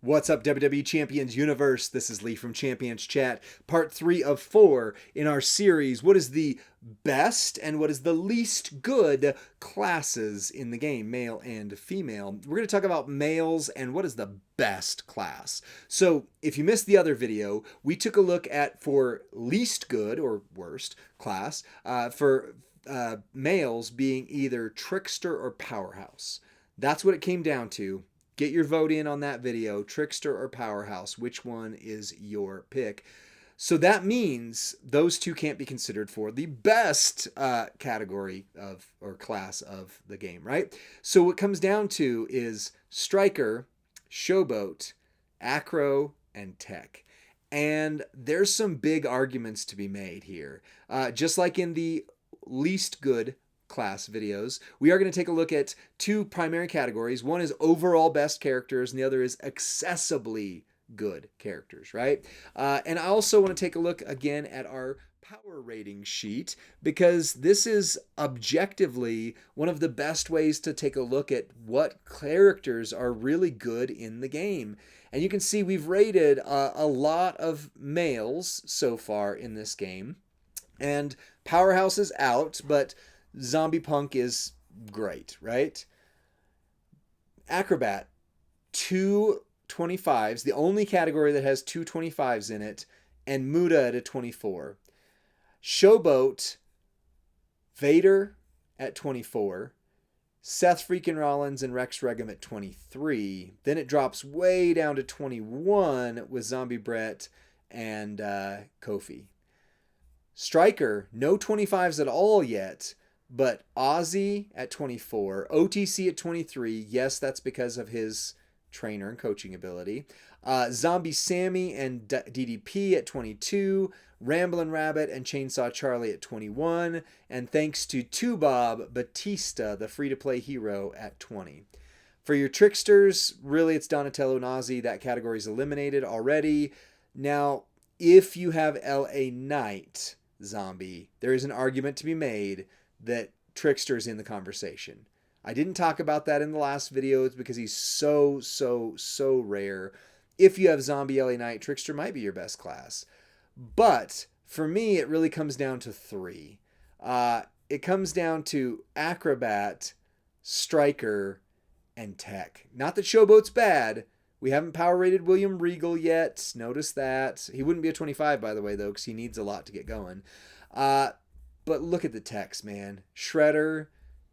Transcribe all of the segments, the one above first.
What's up, WWE Champions Universe? This is Lee from Champions Chat, part 3 of 4 in our series. What is the best and what is the least good classes in the game, male and female? We're going to talk about males and what is the best class. So, if you missed the other video, we took a look at for least good or worst class for males being either trickster or powerhouse. That's what it came down to. Get your vote in on that video, trickster or powerhouse. Which one is your pick? So that means those two can't be considered for the best category of or class of the game, right? So what comes down to is striker, showboat, acro, and tech. And there's some big arguments to be made here. Just like in the least good class videos, we are going to take a look at two primary categories. One is overall best characters and the other is accessibly good characters, right? And I also want to take a look again at our power rating sheet because this is objectively one of the best ways to take a look at what characters are really good in the game. And you can see we've rated a lot of males so far in this game, and powerhouse is out, but Zombie Punk is great, right? Acrobat, 225s, the only category that has 225s in it, and Muda at a 24. Showboat, Vader at 24. Seth freaking Rollins and Rex Regum at 23. Then it drops way down to 21 with Zombie Brett and Kofi. Striker, no 25s at all yet. But Ozzy at 24, OTC at 23. Yes, that's because of his trainer and coaching ability. Zombie Sammy and DDP at 22. Ramblin' Rabbit and Chainsaw Charlie at 21. And thanks to Bob Batista, the free-to-play hero, at 20. For your tricksters, really it's Donatello and Ozzy. That category is eliminated already. Now, if you have LA Knight Zombie, there is an argument to be made that Trickster's in the conversation. I didn't talk about that in the last video. It's because he's so rare. If you have Zombie LA Knight, Trickster might be your best class. But for me, it really comes down to 3. It comes down to Acrobat, Striker, and Tech. Not that Showboat's bad. We haven't power rated William Regal yet. Notice that. He wouldn't be a 25, by the way, though, because he needs a lot to get going. But look at the text, man. Shredder,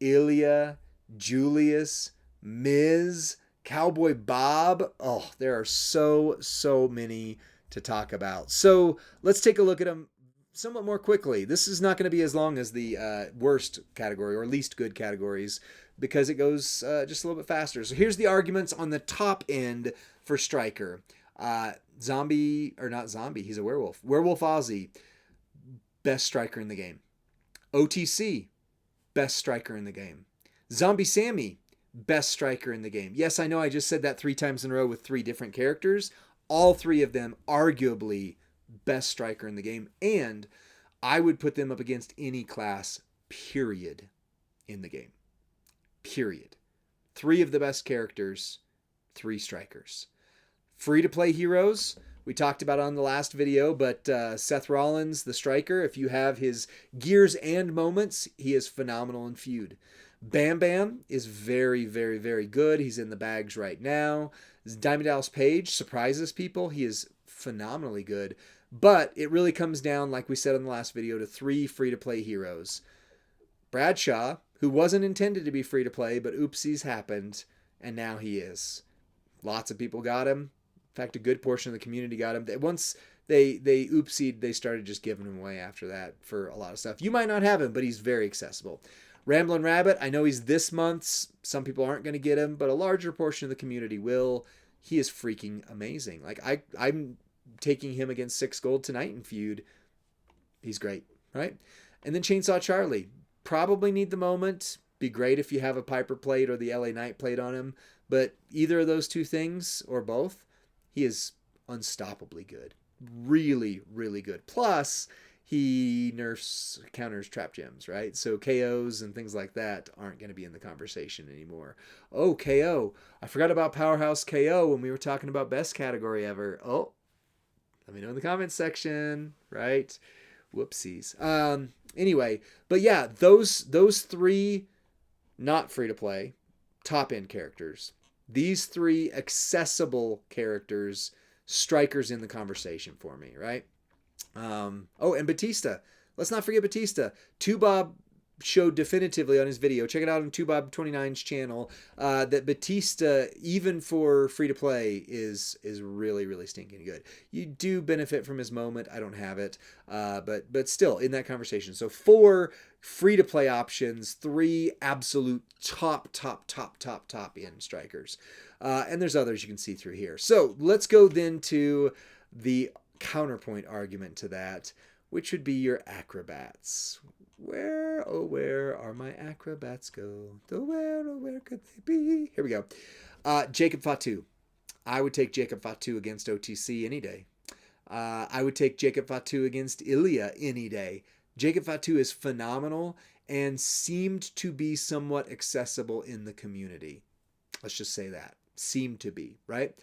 Ilya, Julius, Miz, Cowboy Bob. Oh, there are so many to talk about. So let's take a look at them somewhat more quickly. This is not going to be as long as the worst category or least good categories because it goes just a little bit faster. So here's the arguments on the top end for Striker. Zombie, or not Zombie, he's a werewolf. Werewolf Ozzy, best striker in the game. OTC, best striker in the game. Zombie Sammy, best striker in the game. Yes, I know I just said that 3 times in a row with 3 different characters. All 3 of them arguably best striker in the game. And I would put them up against any class, period, in the game. Period. 3 of the best characters, 3 strikers. Free-to-play heroes, we talked about it on the last video, but Seth Rollins, the striker, if you have his gears and moments, he is phenomenal in feud. Bam Bam is very good. He's in the bags right now. Diamond Dallas Page surprises people. He is phenomenally good. But it really comes down, like we said in the last video, to 3 free-to-play heroes. Bradshaw, who wasn't intended to be free-to-play, but oopsies happened, and now he is. Lots of people got him. In fact, a good portion of the community got him. Once they oopsied, they started just giving him away after that for a lot of stuff. You might not have him, but he's very accessible. Ramblin' Rabbit, I know he's this month's. Some people aren't going to get him, but a larger portion of the community will. He is freaking amazing. Like I'm taking him against 6 gold tonight in feud. He's great, right? And then Chainsaw Charlie. Probably need the moment. Be great if you have a Piper plate or the LA Knight plate on him. But either of those 2 things, or both, he is unstoppably good. Really good. Plus, he nerfs counters trap gems, right? So KOs and things like that aren't going to be in the conversation anymore. Oh, KO. I forgot about Powerhouse KO when we were talking about best category ever. Oh, let me know in the comments section, right? Whoopsies. Anyway, but yeah, those three not free to play top end characters. These three accessible characters, strikers in the conversation for me, right? Oh, and Batista. Let's not forget Batista. Tubob showed definitively on his video, check it out on Tubob29's channel, that Batista, even for free to play, is really, really stinking good. You do benefit from his moment. I don't have it, but still in that conversation. So 4 free to play options, 3 absolute top end strikers, and there's others you can see through here. So let's go then to the counterpoint argument to that, which would be your acrobats. Where, oh, where are my acrobats go? Where, oh, where could they be? Here we go. Jacob Fatu. I would take Jacob Fatu against OTC any day. I would take Jacob Fatu against Ilya any day. Jacob Fatu is phenomenal and seemed to be somewhat accessible in the community. Let's just say that. Seemed to be, right?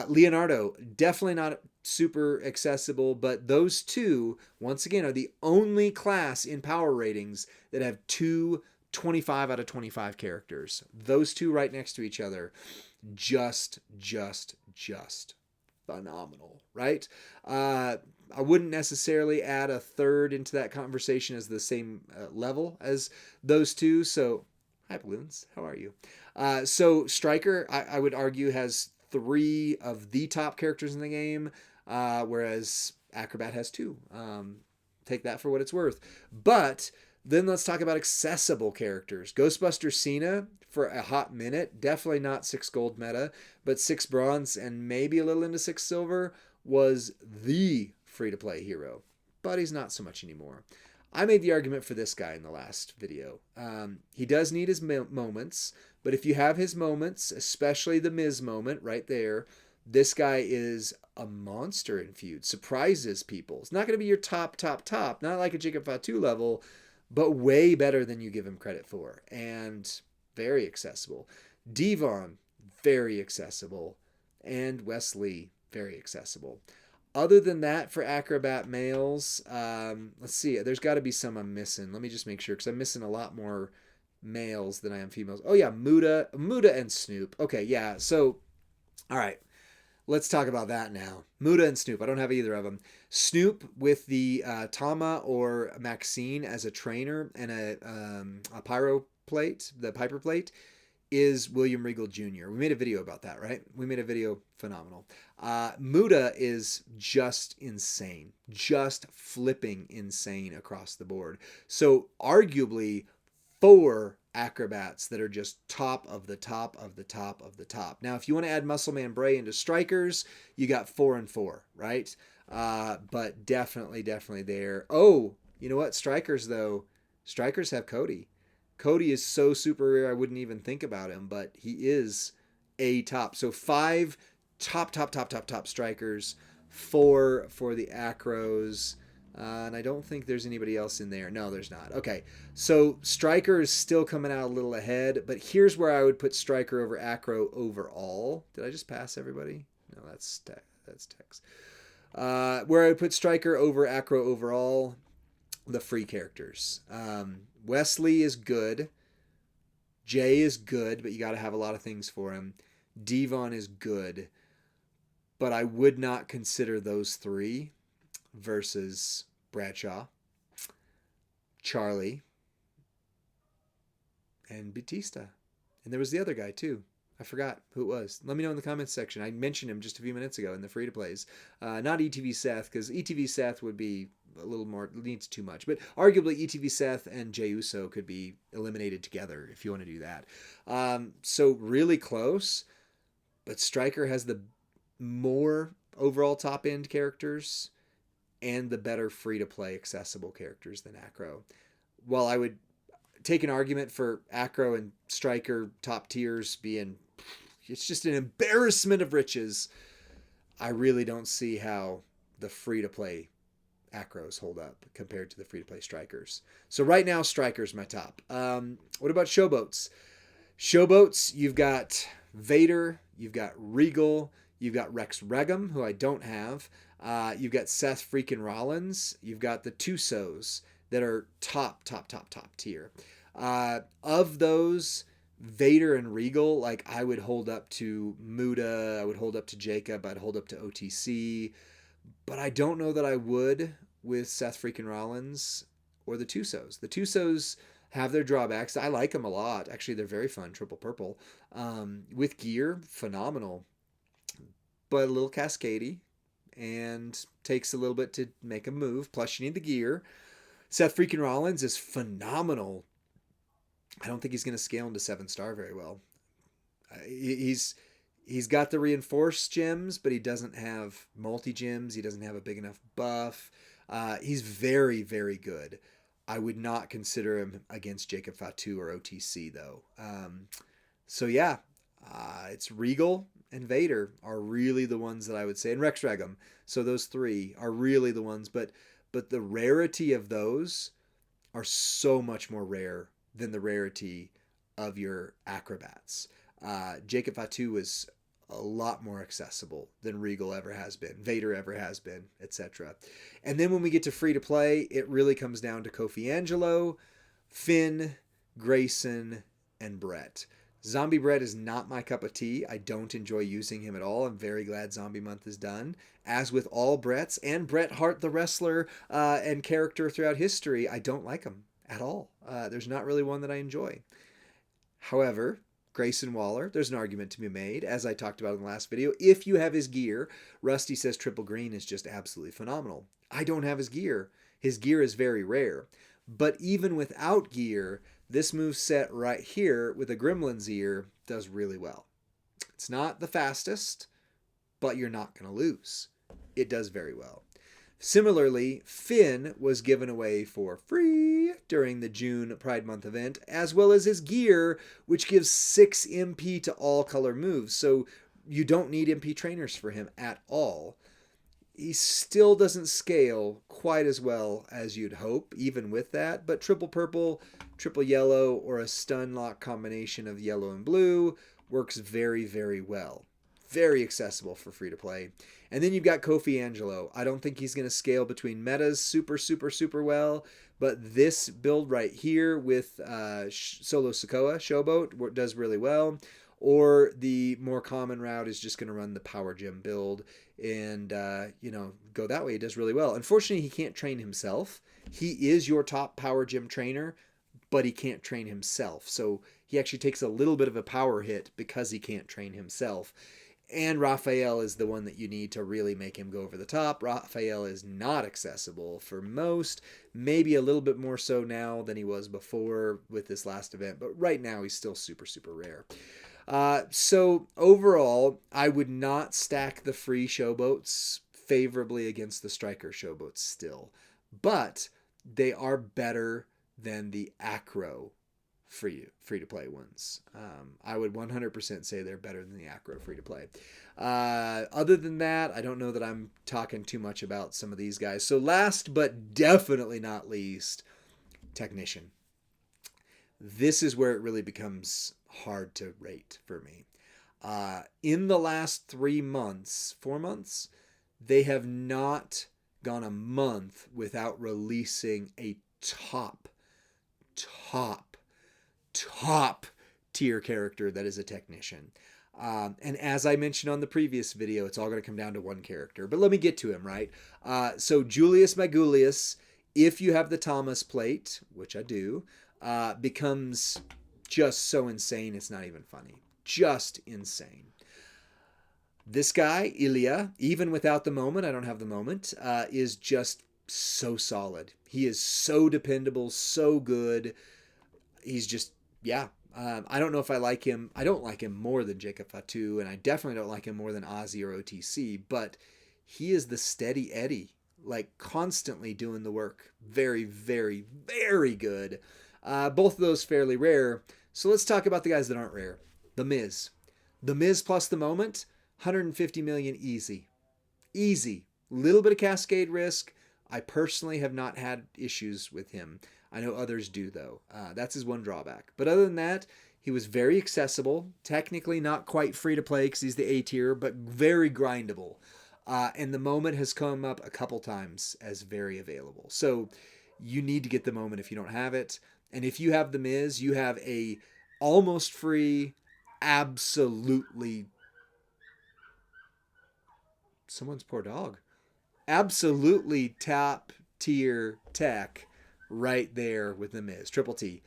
Leonardo, definitely not super accessible, but those two, once again, are the only class in power ratings that have 2 25 out of 25 characters. Those two right next to each other, just phenomenal, right? I wouldn't necessarily add a third into that conversation as the same level as those two. So, hi Balloons, how are you? So Striker, I would argue, has 3 of the top characters in the game, whereas Acrobat has 2. Take that for what it's worth. But then let's talk about accessible characters. Ghostbuster Cena, for a hot minute, definitely not 6 gold meta, but 6 bronze and maybe a little into 6 silver, was the free-to-play hero. But he's not so much anymore. I made the argument for this guy in the last video. He does need his moments, but if you have his moments, especially the Miz moment right there, this guy is a monster in feud. Surprises people. It's not going to be your top, not like a Jacob Fatu level, but way better than you give him credit for. And very accessible. Devon, very accessible. And Wesley, very accessible. Other than that, for Acrobat males, let's see. There's got to be some I'm missing. Let me just make sure, because I'm missing a lot more males than I am females. Oh, yeah, Muda and Snoop. Okay, yeah. So, all right. Let's talk about that now. Muda and Snoop. I don't have either of them. Snoop with the Tama or Maxine as a trainer and a pyro plate, the Piper plate, is William Regal Jr. We made a video about that, right? We made a video. Phenomenal. Muda is just insane. Just flipping insane across the board. So arguably 4 acrobats that are just top of the top of the top of the top. Now, if you want to add Muscle Man Bray into strikers, you got 4 and 4, right? But definitely there. Oh, you know what? Strikers, though. Strikers have Cody. Cody is so super rare, I wouldn't even think about him, but he is a top. So 5 top strikers, 4 for the acros. And I don't think there's anybody else in there. No, there's not. Okay, so Striker is still coming out a little ahead, but here's where I would put Striker over Acro overall. Did I just pass everybody? No, that's text. Where I would put Striker over Acro overall, the free characters. Wesley is good. Jay is good, but you got to have a lot of things for him. Devon is good, but I would not consider those 3 versus Bradshaw, Charlie, and Batista. And there was the other guy too. I forgot who it was. Let me know in the comments section. I mentioned him just a few minutes ago in the free-to-plays. Not ETV Seth, because ETV Seth would be a little more, needs too much. But arguably ETV Seth and Jey Uso could be eliminated together if you want to do that. So really close, but Stryker has the more overall top-end characters and the better free-to-play accessible characters than Acro. While I would take an argument for Acro and Stryker top tiers being, it's just an embarrassment of riches, I really don't see how the free-to-play Acros hold up compared to the free-to-play Strikers. So right now, Strikers my top. What about Showboats? Showboats, you've got Vader, you've got Regal, you've got Rex Regum, who I don't have. You've got Seth freaking Rollins. You've got the Tusos that are top tier. Of those, Vader and Regal, like I would hold up to Muda, I would hold up to Jacob, I'd hold up to OTC, but I don't know that I would with Seth freaking Rollins or the Tusos. The Tusos have their drawbacks. I like them a lot. Actually, they're very fun. Triple purple. With gear, phenomenal, but a little cascadey and takes a little bit to make a move. Plus, you need the gear. Seth freaking Rollins is phenomenal. I don't think he's going to scale into 7-star very well. He's got the reinforced gems, but he doesn't have multi-gems. He doesn't have a big enough buff. He's very, very good. I would not consider him against Jacob Fatu or OTC, though. So, yeah, it's Regal and Vader are really the ones that I would say, and Rex Regum. So those three are really the ones. But the rarity of those are so much more rare than the rarity of your Acrobats. Jacob Fatu is a lot more accessible than Regal ever has been, Vader ever has been, etc. And then when we get to free to play, it really comes down to Kofi Angelo, Finn, Grayson, and Brett. Zombie Brett is not my cup of tea. I don't enjoy using him at all. I'm very glad Zombie Month is done. As with all Bretts, and Bret Hart, the wrestler and character throughout history, I don't like him at all. There's not really one that I enjoy. However, Grayson Waller, there's an argument to be made, as I talked about in the last video. If you have his gear, Rusty says Triple Green is just absolutely phenomenal. I don't have his gear. His gear is very rare. But even without gear, this move set right here with a Gremlin's ear does really well. It's not the fastest, but you're not going to lose. It does very well. Similarly, Finn was given away for free during the June Pride Month event, as well as his gear, which gives 6 MP to all color moves. So you don't need MP trainers for him at all. He still doesn't scale quite as well as you'd hope, even with that. But triple purple, triple yellow, or a stun lock combination of yellow and blue works very, very well. Very accessible for free to play. And then you've got Kofi Angelo. I don't think he's going to scale between metas super well. But this build right here with Solo Sikoa, Showboat, does really well. Or the more common route is just going to run the Power Gem build and, go that way. It does really well. Unfortunately, he can't train himself. He is your top Power Gem trainer, but he can't train himself. So he actually takes a little bit of a power hit because he can't train himself. And Raphael is the one that you need to really make him go over the top. Raphael is not accessible for most, maybe a little bit more so now than he was before with this last event, but right now he's still super rare. So overall, I would not stack the free Showboats favorably against the Striker Showboats still, but they are better than the Acro free-to-play ones. I would 100% say they're better than the Acro free-to-play. Other than that, I don't know that I'm talking too much about some of these guys. So last but definitely not least, Technician. This is where it really becomes hard to rate for me. In the last 4 months, they have not gone a month without releasing a top tier character that is a Technician. And as I mentioned on the previous video, it's all going to come down to one character. But let me get to him, right? So Julius Magulius, if you have the Thomas plate, which I do, becomes just so insane, it's not even funny. Just insane. This guy, Ilya, even without the moment, I don't have the moment, is just so solid. He is so dependable, so good. He's just, I don't know if I like him. I don't like him more than Jacob Fatu, and I definitely don't like him more than Ozzy or OTC, but he is the steady Eddie, like constantly doing the work. Very, very, very good. Both of those fairly rare. So let's talk about the guys that aren't rare. The Miz. The Miz plus the moment, 150 million easy. Easy. Little bit of cascade risk, I personally have not had issues with him. I know others do, though. That's his one drawback. But other than that, he was very accessible. Technically not quite free to play because he's the A tier, but very grindable. And the moment has come up a couple times as very available. So you need to get the moment if you don't have it. And if you have the Miz, you have a almost free, absolutely... Someone's poor dog. Absolutely top tier tech right there with the Miz. Triple T.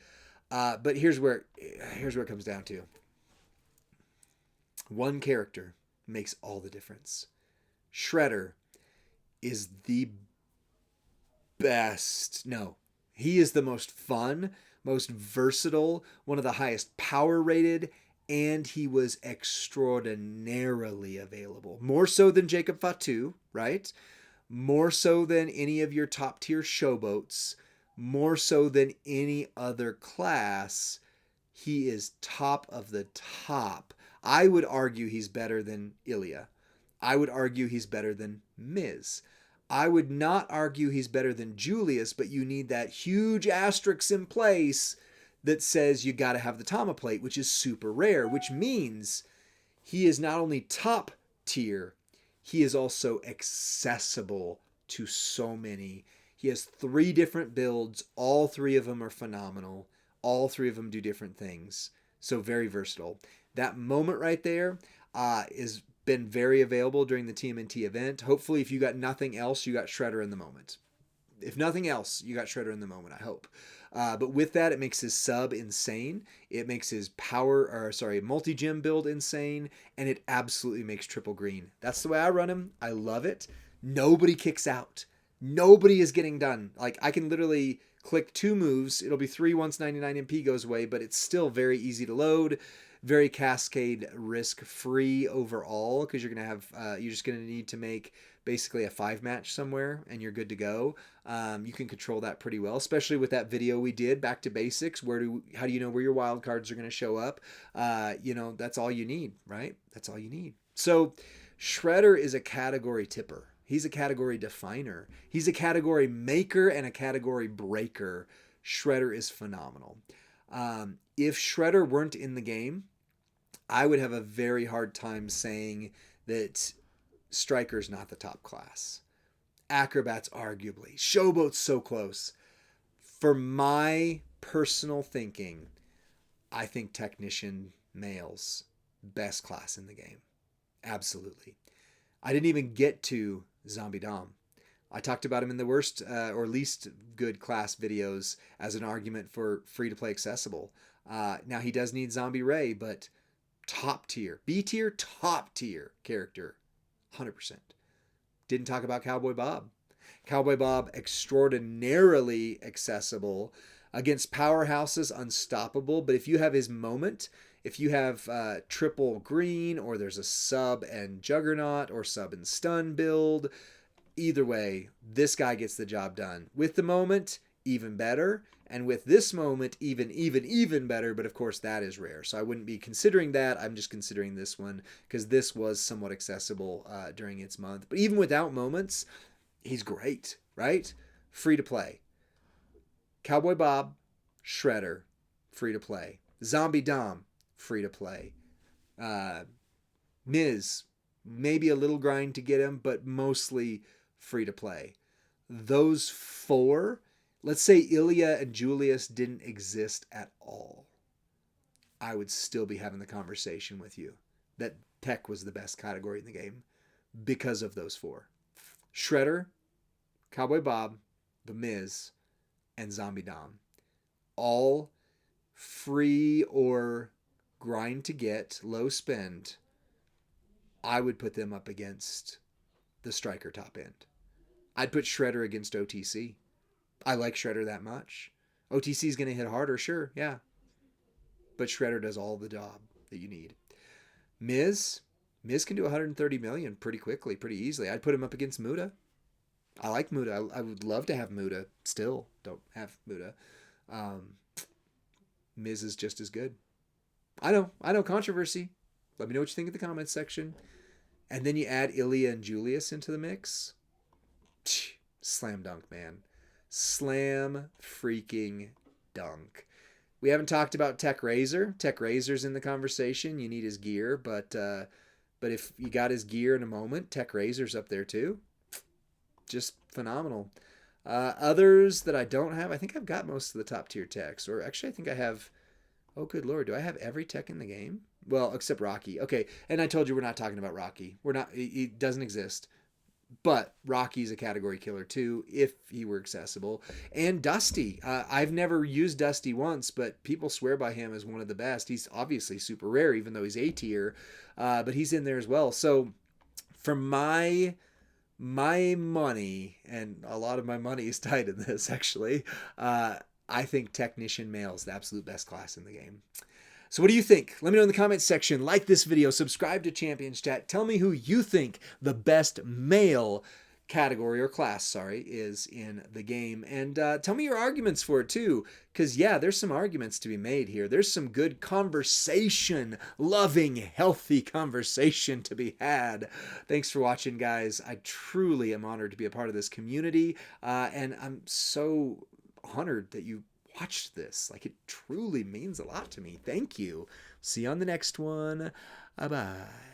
But here's where it comes down to. One character makes all the difference. Shredder is the best. No, he is the most fun, most versatile, one of the highest power rated, and he was extraordinarily available. More so than Jacob Fatu, right? More so than any of your top tier showboats. More so than any other class. He is top of the top. I would argue he's better than Ilya. I would argue he's better than Miz. I would not argue he's better than Julius, but you need that huge asterisk in place that says you got to have the Tama plate, which is super rare, which means he is not only top tier, he is also accessible to so many. He has 3 different builds. All 3 of them are phenomenal. All 3 of them do different things. So very versatile. That moment right there is been very available during the TMNT event. Hopefully, if you got nothing else, you got Shredder in the moment. If nothing else, you got Shredder in the moment, I hope. But with that, it makes his sub insane. It makes his multi-gem build insane. And it absolutely makes triple green. That's the way I run him. I love it. Nobody kicks out. Nobody is getting done. Like, I can literally click 2 moves. It'll be 3 once 99 MP goes away, but it's still very easy to load. Very cascade risk free overall, because you're just gonna need to make basically a 5 match somewhere and you're good to go. You can control that pretty well, especially with that video we did back to basics. How do you know where your wild cards are going to show up? That's all you need, right? That's all you need. So Shredder is a category tipper. He's a category definer. He's a category maker and a category breaker. Shredder is phenomenal. If Shredder weren't in the game, I would have a very hard time saying that Striker's not the top class. Acrobat's arguably. Showboat's so close. For my personal thinking, I think Technician male's best class in the game. Absolutely. I didn't even get to Zombie Dom. I talked about him in the worst or least good class videos as an argument for free-to-play accessible. Now, he does need Zombie Ray, but top tier. B tier, top tier character. 100%. Didn't talk about Cowboy Bob. Cowboy Bob, extraordinarily accessible. Against powerhouses, unstoppable. But if you have his moment, if you have triple green, or there's a sub and juggernaut, or sub and stun build, either way, this guy gets the job done. With the moment, even better. And with this moment, even better. But of course, that is rare. So I wouldn't be considering that. I'm just considering this one because this was somewhat accessible during its month. But even without moments, he's great, right? Free to play. Cowboy Bob, Shredder, free to play. Zombie Dom, free to play. Miz, maybe a little grind to get him, but mostly free to play. Those 4... Let's say Ilya and Julius didn't exist at all. I would still be having the conversation with you that tech was the best category in the game because of those 4. Shredder, Cowboy Bob, The Miz, and Zombie Dom. All free or grind to get, low spend. I would put them up against the Striker top end. I'd put Shredder against OTC. I like Shredder that much. OTC is going to hit harder, sure, yeah. But Shredder does all the job that you need. Miz can do 130 million pretty quickly, pretty easily. I'd put him up against Muda. I like Muda. I would love to have Muda. Still don't have Muda. Miz is just as good. I know, controversy. Let me know what you think in the comments section. And then you add Ilya and Julius into the mix. Slam dunk, man. Slam freaking dunk. We haven't talked about Tech Razor. Tech Razor's in the conversation. You need his gear, but if you got his gear in a moment, Tech Razor's up there too. Just phenomenal. Others that I don't have, I think I've got most of the top tier techs. Or actually, I think I have. Oh, good lord, do I have every tech in the game? Well, except Rocky. Okay, and I told you we're not talking about Rocky. We're not. He doesn't exist. But Rocky's a category killer too, if he were accessible. And Dusty. I've never used Dusty once, but people swear by him as one of the best. He's obviously super rare, even though he's A tier, but he's in there as well. So for my money, and a lot of my money is tied in this actually, I think Technician Male is the absolute best class in the game. So what do you think? Let me know in the comments section. Like this video, subscribe to Champions Chat. Tell me who you think the best male category or class, sorry, is in the game. And tell me your arguments for it too. Because yeah, there's some arguments to be made here. There's some good conversation, loving, healthy conversation to be had. Thanks for watching, guys. I truly am honored to be a part of this community. And I'm so honored that you watched this. Like, it truly means a lot to me. Thank you. See you on the next one. Bye-bye.